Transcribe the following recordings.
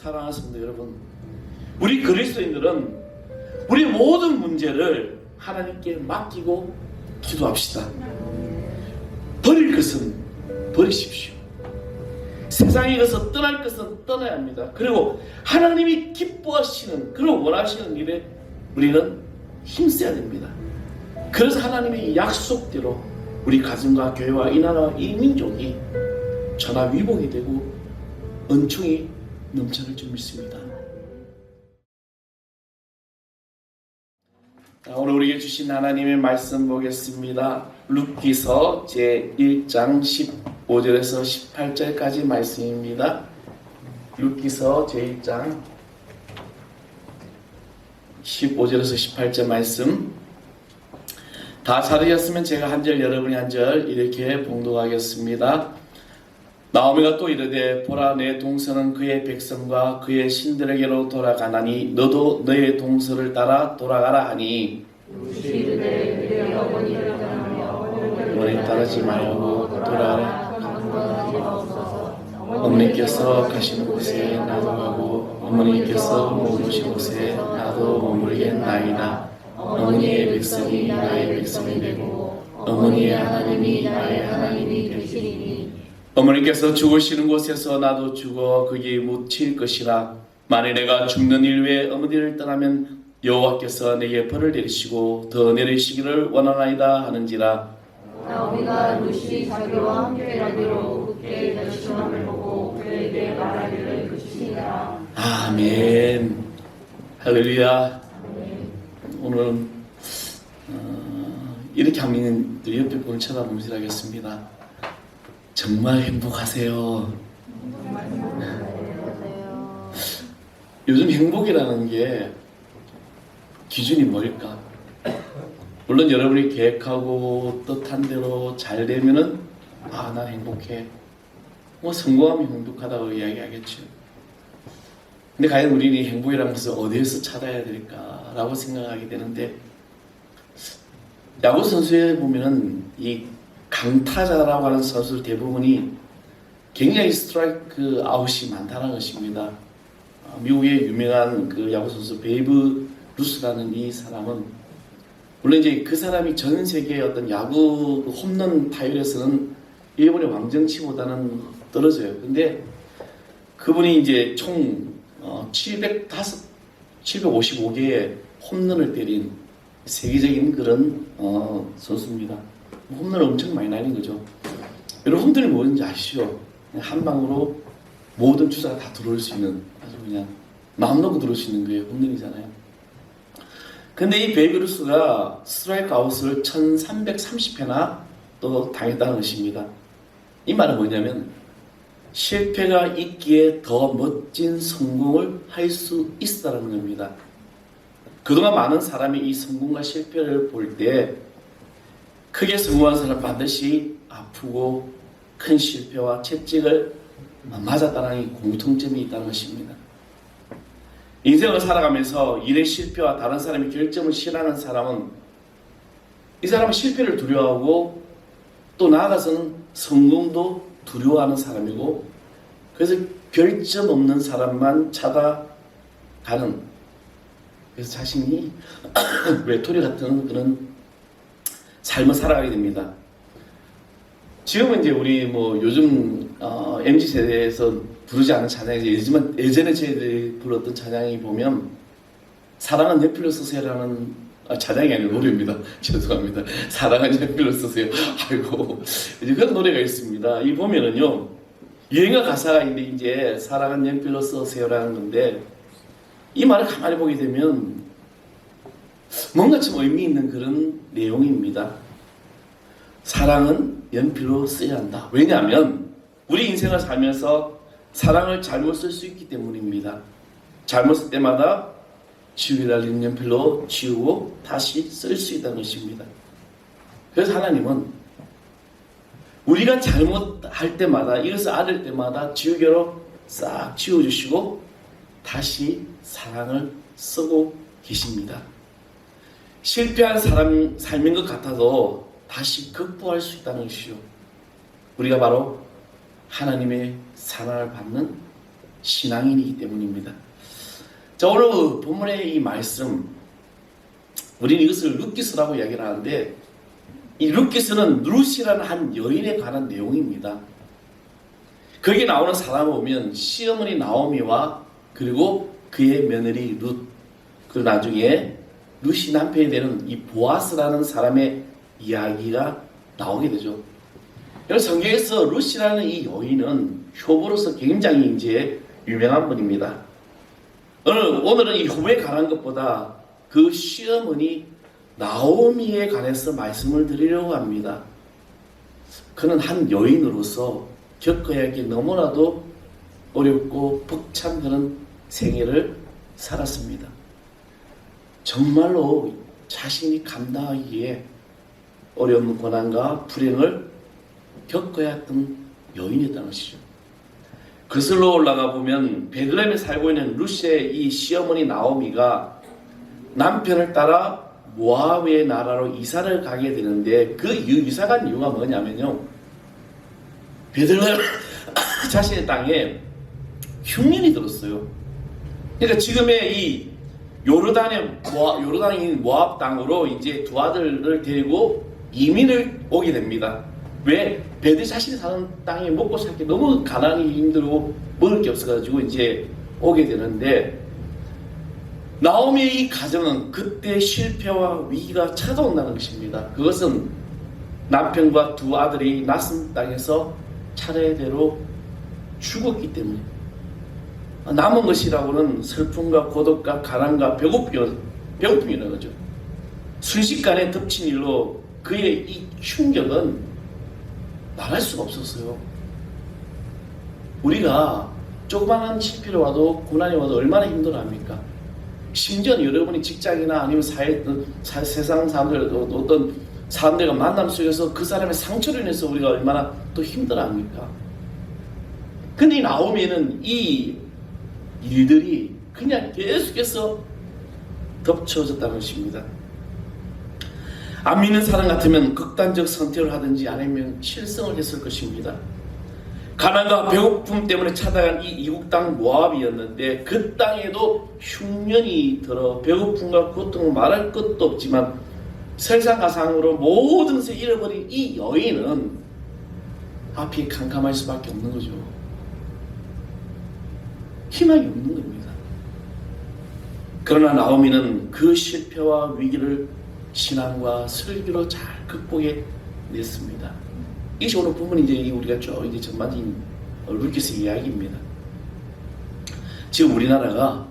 사랑하는 성도 여러분, 우리 그리스도인들은 우리 모든 문제를 하나님께 맡기고 기도합시다. 버릴 것은 버리십시오. 세상에 가서 떠날 것은 떠나야 합니다. 그리고 하나님이 기뻐하시는, 그리고 원하시는 일에 우리는 힘써야 됩니다. 그래서 하나님의 약속대로 우리 가정과 교회와 이 나라와 이 민족이 전화위복이 되고 은총이 넘쳐날 줄 믿습니다. 오늘 우리에게 주신 하나님의 말씀 보겠습니다. 룻기서 제1장 15절에서 18절까지 말씀입니다. 룻기서 제1장 15절에서 18절 말씀. 다 찾으셨으면 제가 한 절 여러분이 한 절 이렇게 봉독하겠습니다. 나오미가 또 이르되 보라 내 동서는 그의 백성과 그의 신들에게로 돌아가나니 너도 너의 동서를 따라 돌아가라 하니 어머니 따르지 말고 돌아가라. 어머니께서 가시는 곳에 나도 가고 어머니께서 머무신 곳에 나도 머무르겠나이다. 어머니의 백성이 나의 백성이 되고 어머니의 하나님이 나의 하나님이 되시리니 어머니께서 죽으시는 곳에서 나도 죽어 거기에 묻힐 것이라. 만일 내가 죽는 일 외에 어머니를 떠나면 여호와께서 내게 벌을 내리시고 더 내리시기를 원하나이다 하는지라. 나오미가 룻이 자기와 함께 가기로 굳게 결심함을 보고 그에게 말하기를 그치니라. 아멘. 할렐루야. 오늘은 이렇게 하면 옆에 분을 쳐다보면서 하겠습니다. 정말 행복하세요. 요즘 행복이라는 게 기준이 뭘까? 물론 여러분이 계획하고 뜻한 대로 잘 되면은 난 행복해. 뭐 성공하면 행복하다고 이야기하겠죠. 근데 과연 우리는 행복이라는 것을 어디에서 찾아야 될까라고 생각하게 되는데, 야구 선수에 보면은 이 강타자라고 하는 선수 대부분이 굉장히 스트라이크 아웃이 많다는 것입니다. 미국의 유명한 그 야구 선수 베이브 루스라는 이 사람은, 물론 이제 그 사람이 전 세계의 어떤 야구 홈런 타율에서는 일본의 왕정치보다는 떨어져요. 근데 그분이 이제 총 755개의 홈런을 때린 세계적인 그런 선수입니다. 홈런을 엄청 많이 날린 거죠. 여러분, 홈런이 뭐였는지 아시죠? 한 방으로 모든 주자가 다 들어올 수 있는, 아주 그냥 마음 놓고 들어올 수 있는 게 홈런이잖아요. 근데 이 베이브 루스가 스트라이크 아웃을 1330회나 또 당했다는 것입니다. 이 말은 뭐냐면 실패가 있기에 더 멋진 성공을 할 수 있다는 겁니다. 그동안 많은 사람이 이 성공과 실패를 볼 때 크게 성공한 사람은 반드시 아프고 큰 실패와 채찍을 맞았다는 이 공통점이 있다는 것입니다. 인생을 살아가면서 일의 실패와 다른 사람의 결점을 싫어하는 사람은, 이 사람은 실패를 두려워하고 또 나아가서는 성공도 두려워하는 사람이고, 그래서 별점 없는 사람만 찾아가는, 그래서 자신이 외톨이 같은 그런 삶을 살아가게 됩니다. 지금은 이제 우리 요즘 MZ 세대에서 부르지 않은 찬양이지만 예전에 저희들이 불렀던 찬양이 보면 사랑은 연필로 쓰세요라는 찬양이 아니라 노래입니다. 죄송합니다. 사랑은 연필로 쓰세요. 아이고, 이제 그런 노래가 있습니다. 이 보면은요, 유행어 가사가 있는데 이제 사랑은 연필로 쓰세요라는 건데, 이 말을 가만히 보게 되면 뭔가 좀 의미 있는 그런 내용입니다. 사랑은 연필로 써야 한다. 왜냐하면 우리 인생을 살면서 사랑을 잘못 쓸 수 있기 때문입니다. 잘못 쓸 때마다 지우개 달린 연필로 지우고 다시 쓸 수 있다는 것입니다. 그래서 하나님은 우리가 잘못할 때마다, 이것을 알을 때마다 지우개로 싹 지워주시고 다시 사랑을 쓰고 계십니다. 실패한 사람 삶인 것 같아도 다시 극복할 수 있다는 것이죠. 우리가 바로 하나님의 사랑을 받는 신앙인이기 때문입니다. 자, 오늘 본문의 이 말씀, 우리는 이것을 룻기스라고 이야기를 하는데, 이 룻기스는 룻이라는 한 여인에 관한 내용입니다. 거기에 나오는 사람을 보면 시어머니 나오미와 그리고 그의 며느리 룻, 그리고 나중에 룻이 남편이 되는 이 보아스라는 사람의 이야기가 나오게 되죠. 여러분, 성경에서 룻이라는 이 여인은 효부로서 굉장히 이제 유명한 분입니다. 오늘은 이 효부에 관한 것보다 그 시어머니 나오미에 관해서 말씀을 드리려고 합니다. 그는 한 여인으로서 겪어야 할 게 너무나도 어렵고 벅찬 그런 생애를 살았습니다. 정말로 자신이 감당하기에 어려운 고난과 불행을 겪어야 했던 여인이었다는 것이죠. 거슬러 올라가 보면 베들레헴에 살고 있는 룻의 이 시어머니 나오미가 남편을 따라 모압의 나라로 이사를 가게 되는데, 그 이사 간 이유가 뭐냐면요, 베들레헴 자신의 땅에 흉년이 들었어요. 그러니까 지금의 이 요르단인 모압 땅으로 이제 두 아들을 데리고 이민을 오게 됩니다. 왜? 베들 자신이 사는 땅에 먹고 살기 너무 가난하기 힘들고 먹을 게 없어가지고 이제 오게 되는데, 나오미의 이 가정은 그때 실패와 위기가 찾아온다는 것입니다. 그것은 남편과 두 아들이 낯선 땅에서 차례대로 죽었기 때문에 남은 것이라고는 슬픔과 고독과 가난과 배고픔이라는 거죠. 순식간에 덮친 일로 그의 이 충격은 말할 수가 없었어요. 우리가 조그마한 실패를 와도 고난이 와도 얼마나 힘들어합니까? 심지어 여러분이 직장이나 아니면 세상 사람들, 어떤 사람들과 만남 속에서 그 사람의 상처로 인해서 우리가 얼마나 또 힘들어합니까? 근데 이 나오미는 이 일들이 그냥 계속해서 덮쳐졌다는 것입니다. 안 믿는 사람 같으면 극단적 선택을 하든지 아니면 실성을 했을 것입니다. 가난과 배고픔 때문에 찾아간 이 이국 땅 모압이었는데, 그 땅에도 흉년이 들어 배고픔과 고통을 말할 것도 없지만 설상가상으로 모든 것을 잃어버린 이 여인은 앞이 캄캄할 수밖에 없는 거죠. 희망이 없는 겁니다. 그러나 나오미는 그 실패와 위기를 신앙과 설교로 잘 극복해냈습니다. 이것이 오늘 부분이 이제 우리가 쭉 이제 전반적인 룻기스 이야기입니다. 지금 우리나라가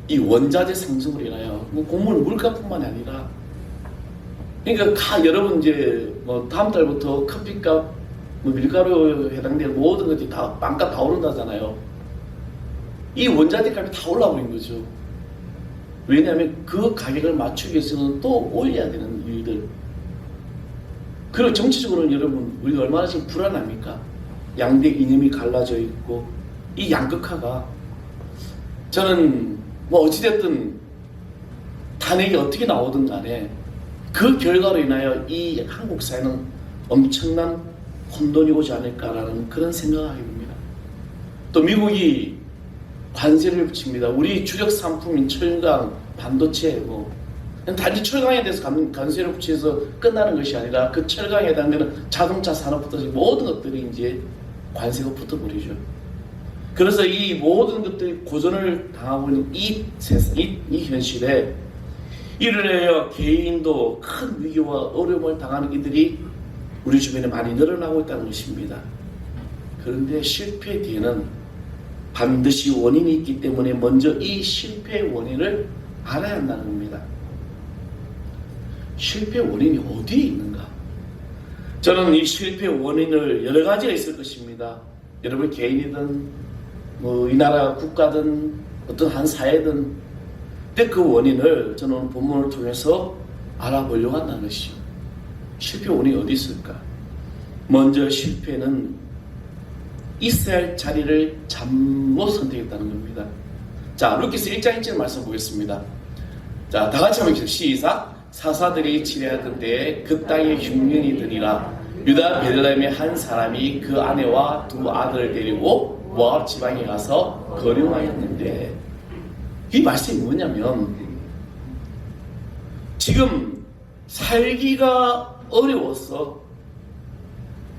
이 원자재 상승으로 인하여 곡물 물가뿐만 아니라, 그러니까 여러분 이제 다음 달부터 커피값, 밀가루에 해당되는 모든 것들이 다 빵값 다 오른다잖아요. 이 원자재 값이 다 올라버린 거죠. 왜냐하면 그 가격을 맞추기 위해서는 또 올려야 되는 일들. 그리고 정치적으로는 여러분 우리가 얼마나 지금 불안합니까? 양대 이념이 갈라져 있고 이 양극화가, 저는 어찌됐든 탄핵이 어떻게 나오든 간에 그 결과로 인하여 이 한국 사회는 엄청난 혼돈이 오지 않을까라는 그런 생각을 하게 됩니다. 또 미국이 관세를 붙입니다. 우리 주력 상품인 철강, 반도체, 단지 철강에 대해서 관세를 붙여서 끝나는 것이 아니라 그 철강에 해당되는 자동차 산업부터 모든 것들이 이제 관세가 붙어버리죠. 그래서 이 모든 것들이 고전을 당하고 있는 이 세상, 이 현실에 이를 인하여 개인도 큰 위기와 어려움을 당하는 이들이 우리 주변에 많이 늘어나고 있다는 것입니다. 그런데 실패 뒤에는 반드시 원인이 있기 때문에 먼저 이 실패의 원인을 알아야 한다는 겁니다. 실패의 원인이 어디에 있는가? 저는 이 실패의 원인을 여러 가지가 있을 것입니다. 여러분 개인이든 이 나라 국가든 어떤 한 사회든, 근데 그 원인을 저는 본문을 통해서 알아보려고 한다는 것이죠. 실패 원인이 어디 있을까? 먼저 실패는 있어야 할 자리를 잘못 선택했다는 겁니다. 자, 룻기스 1장 1절 말씀 보겠습니다. 자, 다 같이 한번 시작. 사사들이 치레하던 때에 그 땅에 흉년이 드니라. 유다 베들레헴의 한 사람이 그 아내와 두 아들을 데리고 모압 지방에 가서 거령하였는데, 이 말씀이 뭐냐면 지금 살기가 어려워서,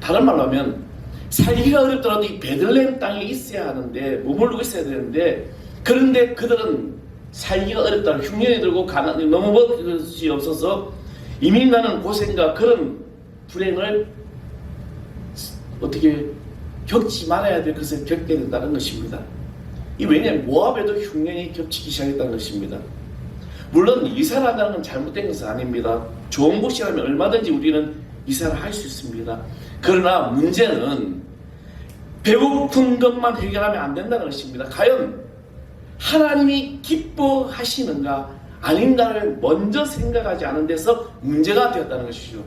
다른 말로 하면 살기가 어렵더라도 이 베들레헴 땅에 있어야 하는데, 머물고 있어야 되는데, 그런데 그들은 살기가 어렵다는 흉년이 들고 가난이 너무 먹을 것이 없어서 이민 가는 고생과 그런 불행을 어떻게 겪지 말아야 될 것을 겪게 된다는 것입니다. 이 왜냐하면 모압에도 흉년이 겹치기 시작했다는 것입니다. 물론 이사를 한다는 건 잘못된 것은 아닙니다. 좋은 곳이라면 얼마든지 우리는 이사를 할 수 있습니다. 그러나 문제는 배고픈 것만 해결하면 안 된다는 것입니다. 과연 하나님이 기뻐하시는가 아닌가를 먼저 생각하지 않은 데서 문제가 되었다는 것이죠.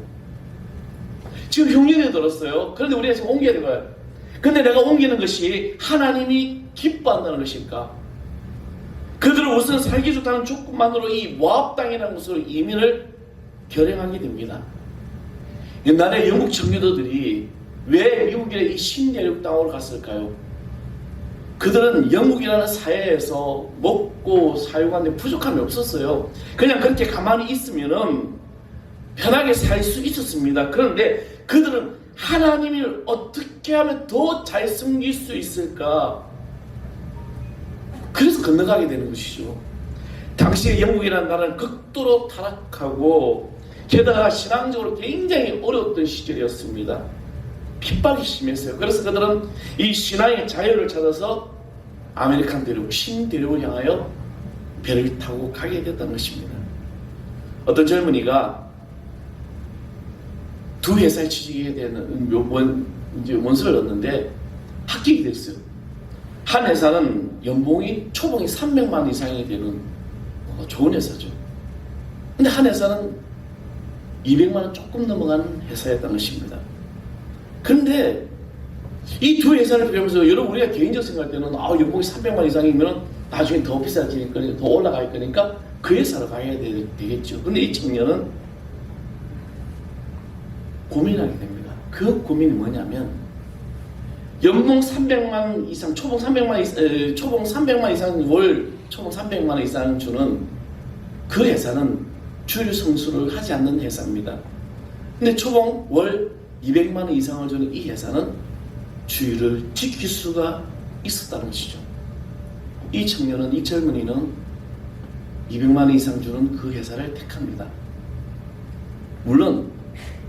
지금 흉년이 들었어요. 그런데 우리가 지금 옮겨야 될 거예요. 근데 내가 옮기는 것이 하나님이 기뻐한다는 것일까? 그들은 우선 살기 좋다는 조건만으로 이 모압 땅이라는 곳으로 이민을 결행하게 됩니다. 옛날에 영국 청교도들이 왜 미국의 이 신대륙 땅으로 갔을까요? 그들은 영국이라는 사회에서 먹고 살고하는데 부족함이 없었어요. 그냥 그렇게 가만히 있으면은 편하게 살 수 있었습니다. 그런데 그들은 하나님을 어떻게 하면 더 잘 섬길 수 있을까? 그래서 건너가게 되는 것이죠. 당시에 영국이라는 나라는 극도로 타락하고 게다가 신앙적으로 굉장히 어려웠던 시절이었습니다. 핍박이 심했어요. 그래서 그들은 이 신앙의 자유를 찾아서 아메리칸 대륙, 신대륙을 향하여 배를 타고 가게 됐다는 것입니다. 어떤 젊은이가 두 회사에 취직해야 되는 원서를 넣었는데 합격이 됐어요. 한 회사는 연봉이 초봉이 300만 원 이상이 되는 좋은 회사죠. 근데 한 회사는 200만 원 조금 넘어가는 회사였다는 것입니다. 그런데 이 두 회사를 비교하면서 여러분 우리가 개인적으로 생각할 때는 연봉이 300만 이상이면 나중에 더 비싸질 거니까 더 올라갈 거니까 그 회사로 가야 되겠죠. 근데 이 청년은 고민하게 됩니다. 그 고민이 뭐냐면 연봉 300만 이상, 초봉 300만 이상, 월 초봉 300만 이상 주는 그 회사는 주일 성수를 하지 않는 회사입니다. 근데 초봉 월 200만 원 이상을 주는 이 회사는 주일을 지킬 수가 있었다는 것이죠. 이 청년은, 이 젊은이는 200만 원 이상 주는 그 회사를 택합니다. 물론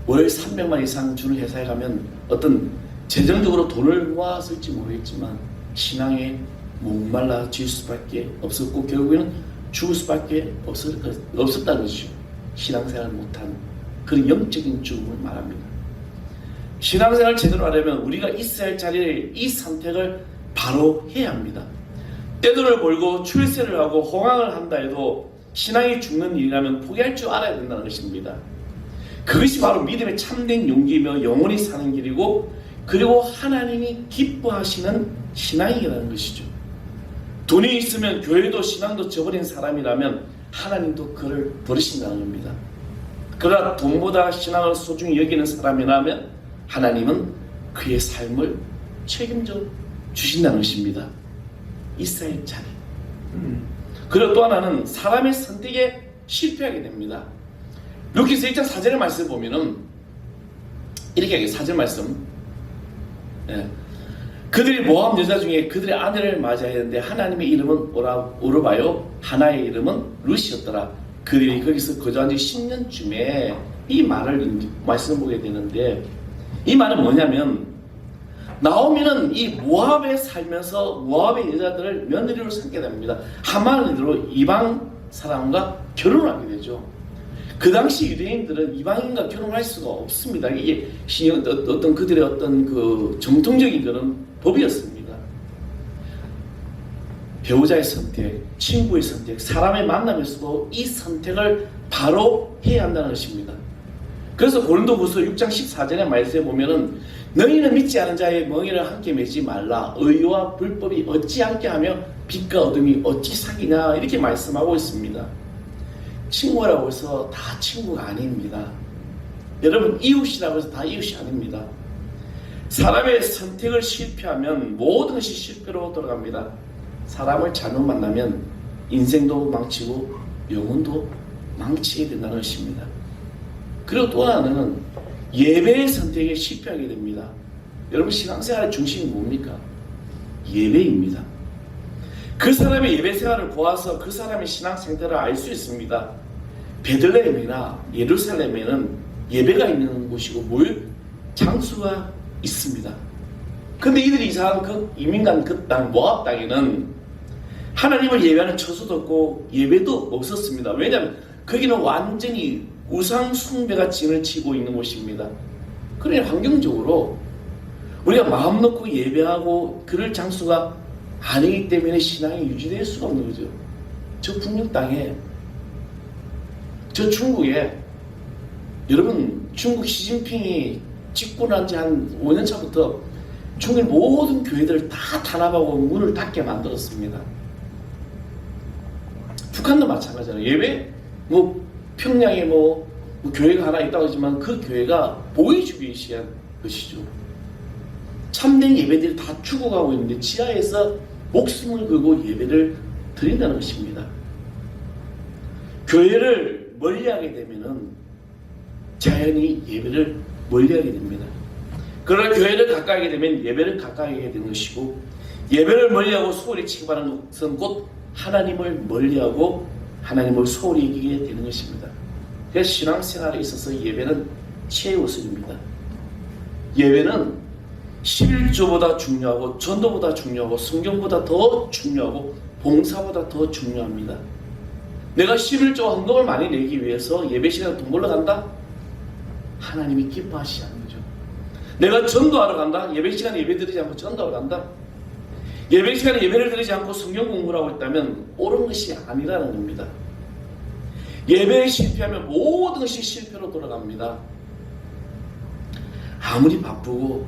월 300만 이상 주는 회사에 가면 어떤 재정적으로 돈을 모았을지 모르겠지만 신앙에 목말라질 수밖에 없었고 결국에는 죽을 수밖에 없었다는 것이죠. 신앙생활을 못한 그런 영적인 죽음을 말합니다. 신앙생활을 제대로 하려면 우리가 있어야 할 자리에 이 선택을 바로 해야 합니다. 떼돈을 벌고 출세를 하고 호강을 한다 해도 신앙이 죽는 일이라면 포기할 줄 알아야 된다는 것입니다. 그것이 바로 믿음의 참된 용기이며 영원히 사는 길이고 그리고 하나님이 기뻐하시는 신앙이라는 것이죠. 돈이 있으면 교회도 신앙도 저버린 사람이라면 하나님도 그를 버리신다는 겁니다. 그러나 돈보다 신앙을 소중히 여기는 사람이라면 하나님은 그의 삶을 책임져 주신다는 것입니다. 이스라엘 자리. 그리고 또 하나는 사람의 선택에 실패하게 됩니다. 루키스 1장 4절의 말씀을 보면은 이렇게 하게 4절 말씀. 그들이 모압 여자 중에 그들의 아내를 맞아야 했는데 하나님의 이름은 오르바요 하나의 이름은 루시였더라. 그들이 거기서 거주한 지 10년쯤에 이 말씀을 보게 되는데 이 말은 뭐냐면 나오미는 이 모압에 살면서 모압의 여자들을 며느리로 삼게 됩니다. 하만으로 이방 사람과 결혼하게 되죠. 그 당시 유대인들은 이방인과 결혼할 수가 없습니다. 이게 어떤 그들의 어떤 그 정통적인 그런 법이었습니다. 배우자의 선택, 친구의 선택, 사람의 만남에서도 이 선택을 바로 해야 한다는 것입니다. 그래서 고린도후서 6장 14절의 말씀에 보면은 너희는 믿지 않은 자의 멍에를 함께 맺지 말라. 의와 불법이 어찌 함께 하며 빛과 어둠이 어찌 사귀냐 이렇게 말씀하고 있습니다. 친구라고 해서 다 친구가 아닙니다. 여러분 이웃이라고 해서 다 이웃이 아닙니다. 사람의 선택을 실패하면 모든 것이 실패로 돌아갑니다. 사람을 잘못 만나면 인생도 망치고 영혼도 망치게 된다는 것입니다. 그리고 또 하나는 예배의 선택에 실패하게 됩니다. 여러분, 신앙생활의 중심이 뭡니까? 예배입니다. 그 사람의 예배 생활을 보아서 그 사람의 신앙 상태를 알 수 있습니다. 베들레헴이나 예루살렘에는 예배가 있는 곳이고 모일 장소가 있습니다. 근데 이들이 이사한 그 이민간 그 땅 모압 땅에는 하나님을 예배하는 처소도 없고 예배도 없었습니다. 왜냐하면 거기는 완전히 우상 숭배가 진을 치고 있는 곳입니다. 그러니 환경적으로 우리가 마음 놓고 예배하고 그럴 장소가 아니기 때문에 신앙이 유지될 수가 없는 거죠. 저 북녘 땅에, 저 중국에, 여러분, 중국 시진핑이 집권 한 지 한 5년 차부터 중국의 모든 교회들을 다 탄압하고 문을 닫게 만들었습니다. 북한도 마찬가지잖아요. 예배, 평양에 교회가 하나 있다고 하지만 그 교회가 보이주기에 시한 것이죠. 참된 예배들이 다 죽어가고 있는데 지하에서 목숨을 걸고 예배를 드린다는 것입니다. 교회를 멀리하게 되면은 자연히 예배를 멀리하게 됩니다. 그러나 교회를 가까이 하게 되면 예배를 가까이 하게 되는 것이고, 예배를 멀리하고 소홀히 취급하는 것은 곧 하나님을 멀리하고 하나님을 소홀히 여기게 되는 것입니다. 그래서 신앙생활에 있어서 예배는 최우선입니다. 예배는 11조보다 중요하고 전도보다 중요하고 성경보다 더 중요하고 봉사보다 더 중요합니다. 내가 11조 헌금을 많이 내기 위해서 예배 시간에 돈 벌러 간다? 하나님이 기뻐하시지 않는 거죠. 내가 전도하러 간다? 예배 시간에 예배 드리지 않고 전도하러 간다? 예배 시간에 예배를 드리지 않고 성경 공부를 하고 있다면 옳은 것이 아니라는 겁니다. 예배에 실패하면 모든 것이 실패로 돌아갑니다. 아무리 바쁘고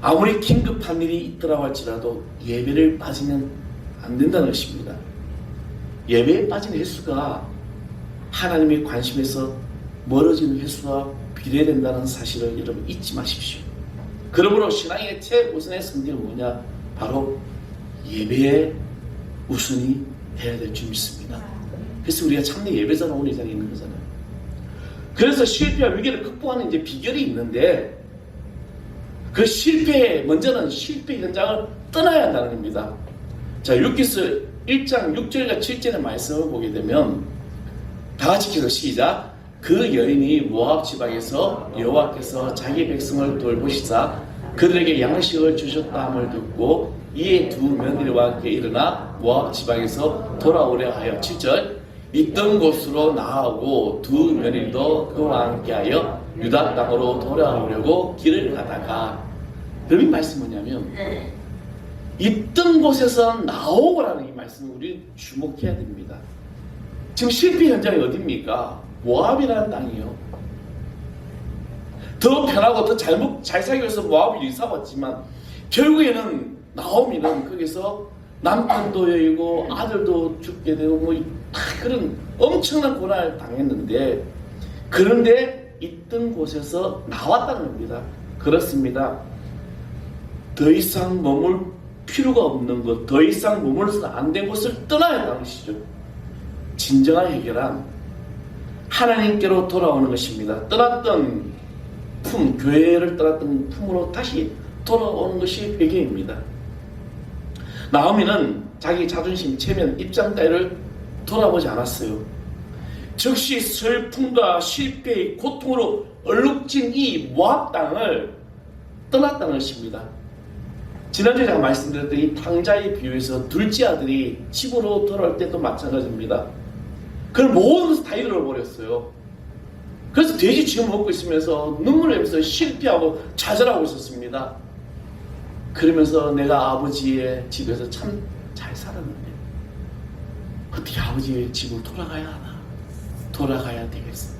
아무리 긴급한 일이 있더라고 할지라도 예배를 빠지면 안 된다는 것입니다. 예배에 빠진 횟수가 하나님의 관심에서 멀어지는 횟수와 비례된다는 사실을 여러분 잊지 마십시오. 그러므로 신앙의 최우선의 성질은 뭐냐? 바로 예배에 우선이 해야 될 줄 믿습니다. 그래서 우리가 참된 예배자로 오늘 이 자리에 있는 거잖아요. 그래서 실패와 위기를 극복하는 이제 비결이 있는데, 그 실패에 먼저는 실패 현장을 떠나야 한다는 겁니다. 자, 율기서 1장 6절과 7절의 말씀을 보게 되면 다 같이 계속 시작. 그 여인이 모압 지방에서 여호와께서 자기 백성을 돌보시사 그들에게 양식을 주셨다함을 듣고 이에 두 며느리와 함께 일어나 모압 지방에서 돌아오려 하여 7절 있던 곳으로 나아오고 두 며느리도 그와 함께하여 유다 땅으로 돌아오려고 길을 가다가, 그럼 이 말씀은 뭐냐면 있던 곳에서 나오고라는 이 말씀을 우리 주목해야 됩니다. 지금 실패 현장이 어디입니까? 모압이라는 땅이에요. 더 편하고 더 잘 살기 위해서 모압을 일삼았지만 결국에는 나오미는 거기서 남편도 여의고 아들도 죽게 되고 그런 엄청난 고난을 당했는데, 그런데 있던 곳에서 나왔다는 겁니다. 그렇습니다. 더 이상 머물 필요가 없는 것, 더 이상 머물러서 안 된 곳을 떠나야 한다는 것이죠. 진정한 해결은 하나님께로 돌아오는 것입니다. 떠났던 품, 교회를 떠났던 품으로 다시 돌아오는 것이 회개입니다. 나오미는 자기 자존심, 체면, 입장 따위를 돌아보지 않았어요. 즉시 슬픔과 실패의 고통으로 얼룩진 이 모압 땅을 떠났다는 것입니다. 지난주에 제가 말씀드렸던 이 탕자의 비유에서 둘째 아들이 집으로 돌아올 때도 마찬가지입니다. 그걸 모든 것을 다 잃어버렸어요. 그래서 돼지 지금 먹고 있으면서 눈물을 흘리면서 실패하고 좌절하고 있었습니다. 그러면서 내가 아버지의 집에서 참 잘 살았는데 어떻게 아버지의 집으로 돌아가야 하나? 돌아가야 되겠어.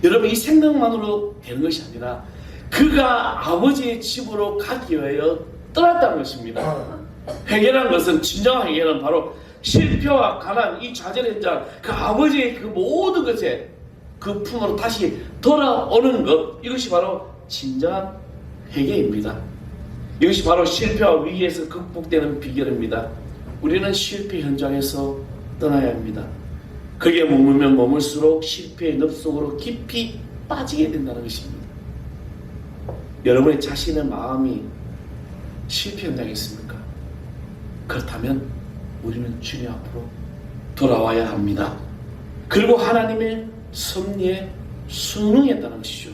여러분, 이 생각만으로 되는 것이 아니라 그가 아버지의 집으로 가기 위하여 떠났다는 것입니다. 회개라는 것은, 진정한 회개는 바로 실패와 가난, 이 좌절 현장, 그 아버지의 그 모든 것에 그 품으로 다시 돌아오는 것, 이것이 바로 진정한 회개입니다. 이것이 바로 실패와 위기에서 극복되는 비결입니다. 우리는 실패 현장에서 떠나야 합니다. 거기에 머물면 머물수록 실패의 늪속으로 깊이 빠지게 된다는 것입니다. 여러분의 자신의 마음이 실패 현장에 있습니까? 그렇다면 우리는 주님 앞으로 돌아와야 합니다. 그리고 하나님의 섭리에 순응했다는 것이죠.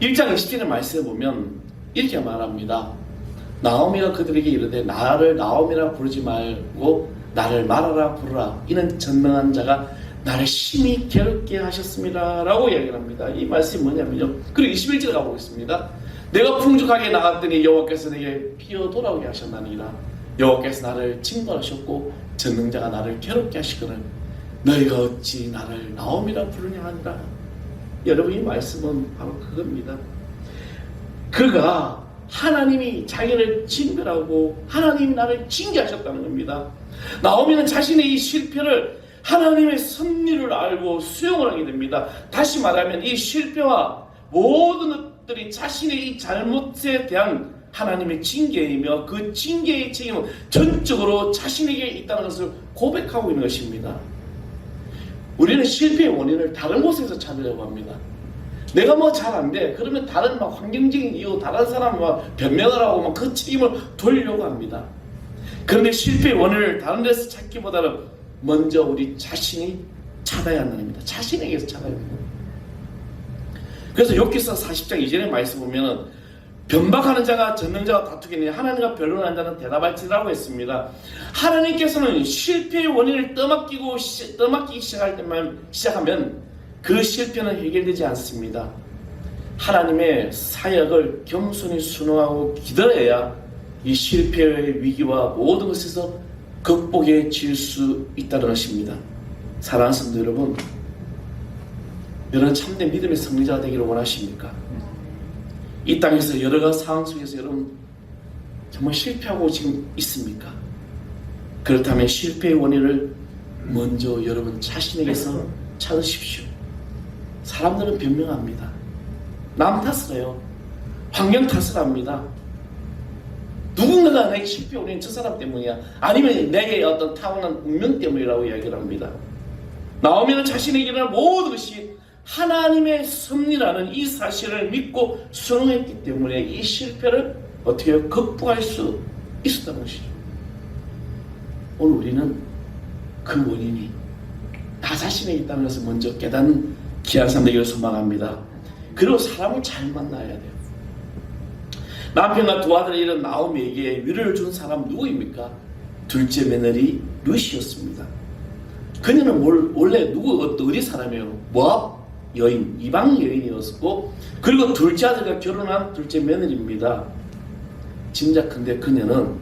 1장 20절의 말씀에 보면 이렇게 말합니다. 나오미가 그들에게 이르되 나를 나오미라 부르지 말고 나를 마라라 부르라. 이는 전능한 자가 나를 심히 괴롭게 하셨습니다. 라고 이야기를 합니다. 이 말씀이 뭐냐면요. 그리고 21절 가보겠습니다. 내가 풍족하게 나갔더니 여호와께서 내게 피어 돌아오게 하셨나니라. 여호와께서 나를 징벌하셨고 전능자가 나를 괴롭게 하시거늘 너희가 어찌 나를 나오미라 부르냐 하니라. 여러분 이 말씀은 바로 그겁니다. 그가 하나님이 자기를 징벌하고 하나님이 나를 징계하셨다는 겁니다. 나오미는 자신의 이 실패를 하나님의 섭리를 알고 수용을 하게 됩니다. 다시 말하면 이 실패와 모든 것들이 자신의 이 잘못에 대한 하나님의 징계이며 그 징계의 책임은 전적으로 자신에게 있다는 것을 고백하고 있는 것입니다. 우리는 실패의 원인을 다른 곳에서 찾으려고 합니다. 내가 뭐 잘 안 돼. 그러면 다른 막 환경적인 이유, 다른 사람 막 변명을 하고 막 그 책임을 돌리려고 합니다. 그런데 실패의 원인을 다른 데서 찾기보다는 먼저 우리 자신이 찾아야 한다는 겁니다. 자신에게서 찾아야 합니다. 그래서 욥기서 40장 이전의 말씀 보면은 변박하는 자가 전능자와 다투겠느냐 하나님과 변론하는 자는 대답할지라고 했습니다. 하나님께서는 실패의 원인을 떠맡기기 시작하면 그 실패는 해결되지 않습니다. 하나님의 사역을 겸손히 순응하고 기다려야 이 실패의 위기와 모든 것에서 극복해질 수 있다는 것입니다. 사랑하는 성도 여러분, 여러분 참된 믿음의 승리자가 되기를 원하십니까? 이 땅에서 여러 가지 상황 속에서 여러분 정말 실패하고 지금 있습니까? 그렇다면 실패의 원인을 먼저 여러분 자신에게서 찾으십시오. 사람들은 변명합니다. 남 탓을 해요. 환경 탓을 합니다. 누군가가 내게 실패 원인은 저 사람 때문이야. 아니면 내게 어떤 타고난 운명 때문이라고 이야기를 합니다. 나오미는 자신에게 일어난 모든 것이 하나님의 섭리라는 이 사실을 믿고 순응했기 때문에 이 실패를 어떻게 극복할 수 있었다는 것이죠. 오늘 우리는 그 원인이 나 자신에 있다는 것을 먼저 깨닫는 귀한 삶 되기를 소망합니다. 그리고 사람을 잘 만나야 돼요. 남편과 두 아들을 잃은 나오미에게 위로를 준 사람 누구입니까? 둘째 며느리 룻이었습니다. 그녀는 원래 어디 사람이에요? 모압 여인, 이방 여인이었고 그리고 둘째 아들과 결혼한 둘째 며느리입니다. 짐작컨대 그녀는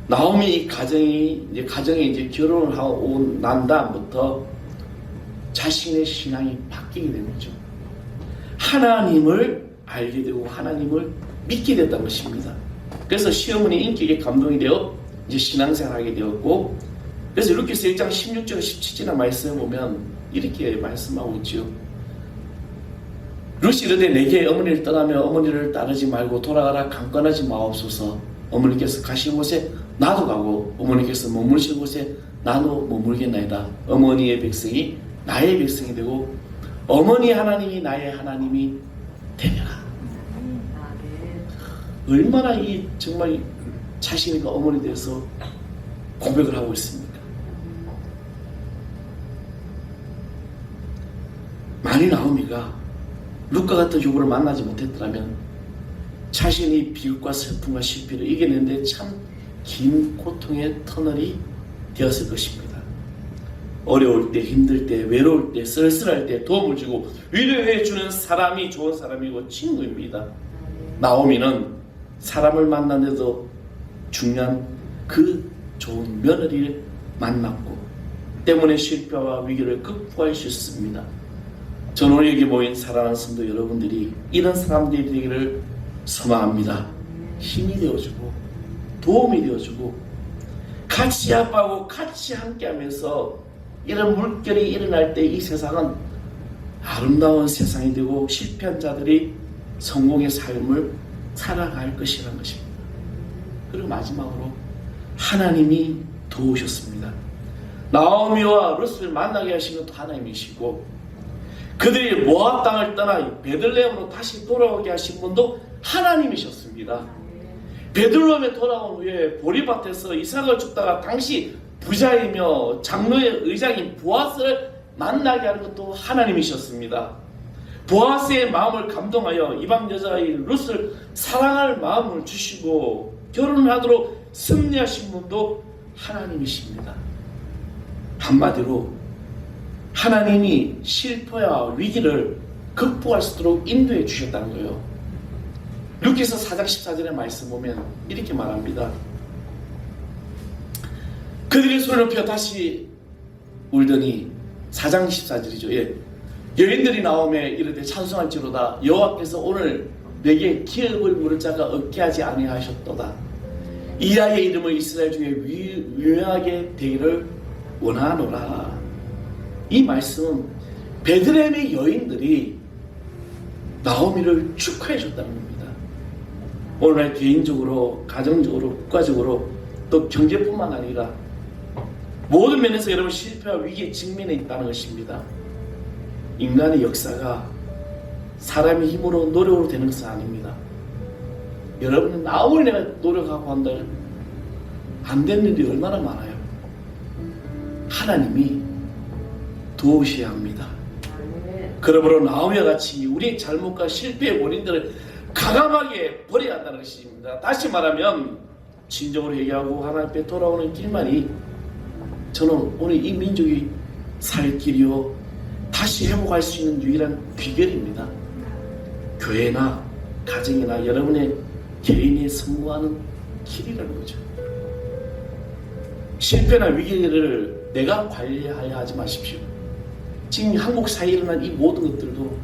나오미 가정에 이제 결혼을 하고 난 다음부터 자신의 신앙이 바뀌게 되는 거죠. 하나님을 알게 되고 하나님을 믿게 됐다는 것입니다. 그래서 시어머니 인격에 감동이 되어 이제 신앙생활하게 되었고, 그래서 룻기서 1장 16절 17절의 말씀을 보면 이렇게 말씀하고 있죠. 룻이 이르되 내게 어머니를 떠나며 어머니를 따르지 말고 돌아가라 강권하지 마옵소서. 어머니께서 가신 곳에 나도 가고 어머니께서 머무르신 곳에 나도 머물겠나이다. 어머니의 백성이 나의 백성이 되고 어머니 하나님이 나의 하나님이 되리라. 얼마나 이 정말 자신과 어머니 대해서 고백을 하고 있습니까? 만일 나오미가 룻과 같은 교부를 만나지 못했더라면 자신이 비극과 슬픔과 실패를 이겨내는데 참 긴 고통의 터널이 되었을 것입니다. 어려울 때, 힘들 때, 외로울 때, 쓸쓸할 때 도움을 주고 위로해 주는 사람이 좋은 사람이고 친구입니다. 나오미는 사람을 만나는데도 중요한 그 좋은 며느리를 만났고 때문에 실패와 위기를 극복할 수 있습니다. 저는 오늘 여기 모인 사랑하는 성도 여러분들이 이런 사람들이 되기를 소망합니다. 힘이 되어주고 도움이 되어주고 같이 아파하고 같이 함께하면서 이런 물결이 일어날 때 이 세상은 아름다운 세상이 되고 실패한 자들이 성공의 삶을 살아갈 것이라는 것입니다. 그리고 마지막으로 하나님이 도우셨습니다. 나오미와 룻을 만나게 하신 것도 하나님이시고, 그들이 모압 땅을 떠나 베들레헴으로 다시 돌아오게 하신 분도 하나님이셨습니다. 베들레헴에 돌아온 후에 보리밭에서 이삭을 줍다가 당시 부자이며 장로의 의장인 보아스를 만나게 하는 것도 하나님이셨습니다. 보아스의 마음을 감동하여 이방 여자인 룻을 사랑할 마음을 주시고 결혼을 하도록 승리하신 분도 하나님이십니다. 한마디로 하나님이 실패와 위기를 극복할 수 있도록 인도해 주셨다는 거예요. 루키서 4장 14절의 말씀 보면 이렇게 말합니다. 그들이 손을 펴 다시 울더니 4장 14절이죠. 예. 여인들이 나오매 이르되 찬송할지로다 여호와께서 오늘 내게 기업을 물을 자가 없게 하지 아니하셨도다. 이 아이의 이름을 이스라엘 중에 유명하게 되기를 원하노라. 이 말씀은 베들레헴의 여인들이 나오미를 축하해 줬다는 겁니다. 오늘날 개인적으로, 가정적으로, 국가적으로 또 경제뿐만 아니라 모든 면에서 여러분 실패와 위기에 직면해 있다는 것입니다. 인간의 역사가 사람의 힘으로 노력으로 되는 것은 아닙니다. 여러분은 아무리 내가 노력하고 한들 안 되는 일이 얼마나 많아요. 하나님이 도우셔야 합니다. 그러므로 나오미와 같이 우리의 잘못과 실패의 원인들을 가감하게 버려야 한다는 것입니다. 다시 말하면 진정으로 회개하고 하나님 앞에 돌아오는 길만이 저는 오늘 이 민족이 살 길이요 다시 회복할 수 있는 유일한 비결입니다. 교회나 가정이나 여러분의 개인이 성공하는 길이라는 거죠. 실패나 위기를 내가 관리하려 하지 마십시오. 지금 한국 사회에 일어난 이 모든 것들도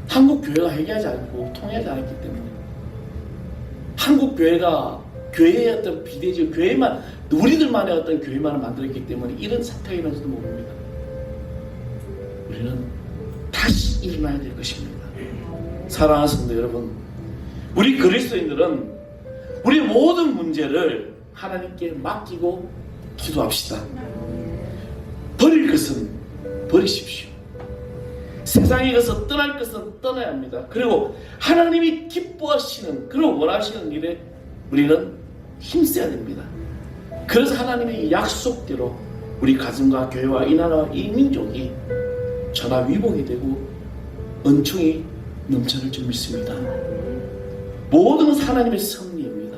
한국 교회가 회개하지 않고 통하지 않았기 때문에, 한국 교회가 교회의 어떤 비대지 교회만 우리들만의 어떤 교회만을 만들었기 때문에 이런 사태가 일어날지도 모릅니다. 우리는 다시 일어나야 될 것입니다. 사랑하는 성도 여러분, 우리 그리스도인들은 우리 모든 문제를 하나님께 맡기고 기도합시다. 버릴 것은 버리십시오. 세상에 가서 떠날 것은 떠나야 합니다. 그리고 하나님이 기뻐하시는, 그리고 원하시는 일에 우리는 힘써야 됩니다. 그래서 하나님의 약속대로 우리 가정과 교회와 이 나라와 이 민족이 전화위복이 되고 은총이 넘쳐날 줄 믿습니다. 모든 것은 하나님의 섭리입니다.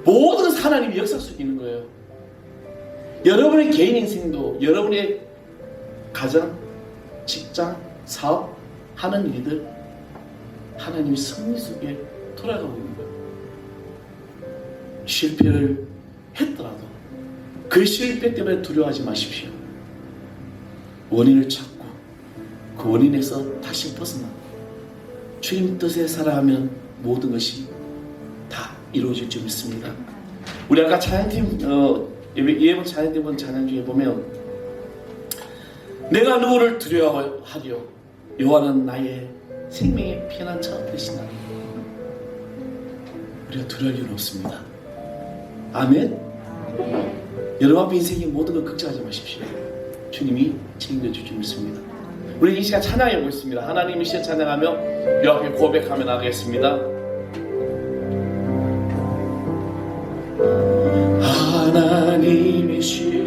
모든 것은 하나님의 역사 속에 있는 거예요. 여러분의 개인 인생도, 여러분의 가정, 직장, 사업 하는 일들 하나님의 섭리 속에 돌아가고 있는 거예요. 실패를 했더라도 그 실패 때문에 두려워하지 마십시오. 원인을 찾고 그 원인에서 다시 벗어나 주님 뜻에 살아가면 모든 것이 다 이루어질 줄 믿습니다. 우리 아까 찬양팀 예배 찬양팀 본 찬양 중에 보면 내가 누구를 두려워하리요 여호와는 나의 생명의 피난처 되시나니. 우리가 두려울 일은 없습니다. 아멘. 여러분 앞에 인생의 모든 걸 걱정하지 마십시오. 주님이 책임져 줄 줄 믿습니다. 우리 이 시간 찬양하고 있습니다. 하나님의 시간 찬양하며 여 앞에 고백하며 나가겠습니다. 하나님의 시